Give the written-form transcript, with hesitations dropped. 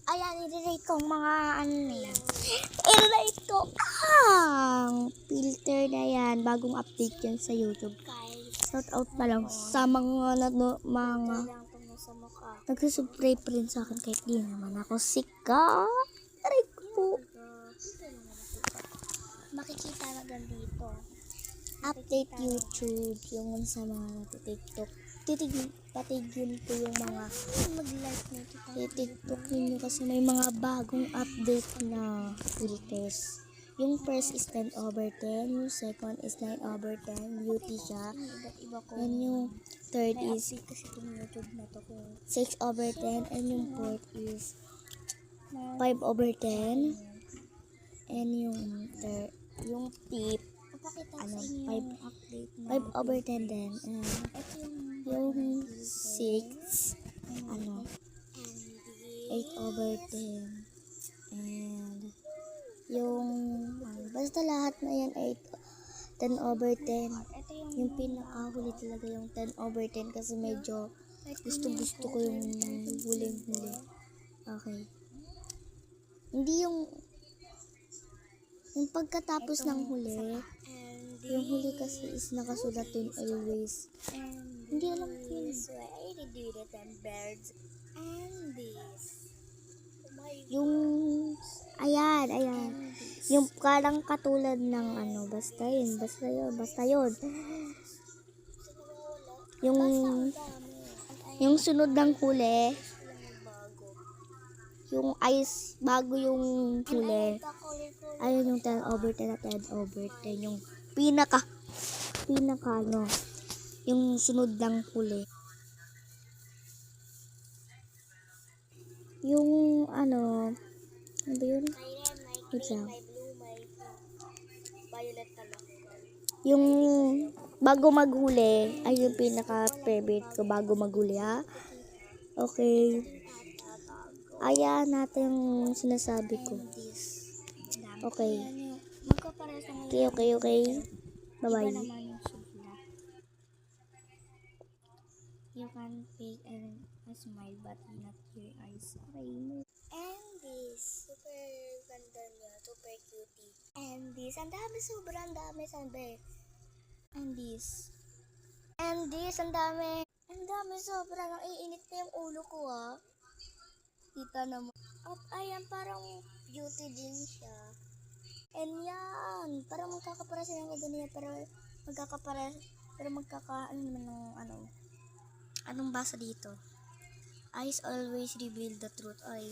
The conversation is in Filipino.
Ayan, i-rate ko ang mga ano na yan. I-rate ko ang filter na yan. Bagong update yan sa YouTube. Shout out pa lang sa mga nagsusubscribe pa rin sa akin kahit di naman ako sikat. Aray ko po. Makikita na dito. Update YouTube yung sa mga TikTok. Patigil ko yung mga mag-like na TikTok ninyo kasi may mga bagong update na filters. Yung first is 10/10, yung second is 9/10, beauty siya. And yung third is 6/10, and yung fourth is 5/10. And yung tip, 5/10 din. And yung 6, 8/10. And yung, basta lahat na yan, 10/10. Yung pinakahuli talaga yung 10/10 kasi medyo gusto ko yung huling-huli. Okay. Hindi yung pagkatapos ng huli, yung huli kasi is nakasulat yung always. Hindi alam ko yun. Yung, ayan. Yung parang katulad ng basta yun. Yung sunod ng huli, yung ice, bago yung huli, ayun yung 10/10 at 10/10. Yung pinaka yung sunod ng huli. Yung ano ba yun? Wait lang. Yung bago maghuli, ay yung pinaka-favorite ko bago maghuli, ha? Okay. Ayan natin yung sinasabi ko. Okay. Okay. Bye-bye. You can fake a smile but not your eyes. Okay. And this, super ganda niya, super cutie. And this, ang dami, sobrang dami, sabi. And this, ang dami. Ang dami, sobrang naiinit na yung ulo ko, ha. Kita naman. At ayan, parang beauty din siya. And yan, parang magkakapara sila ng ganyan, pero anong basa dito? Eyes always reveal the truth. Ay.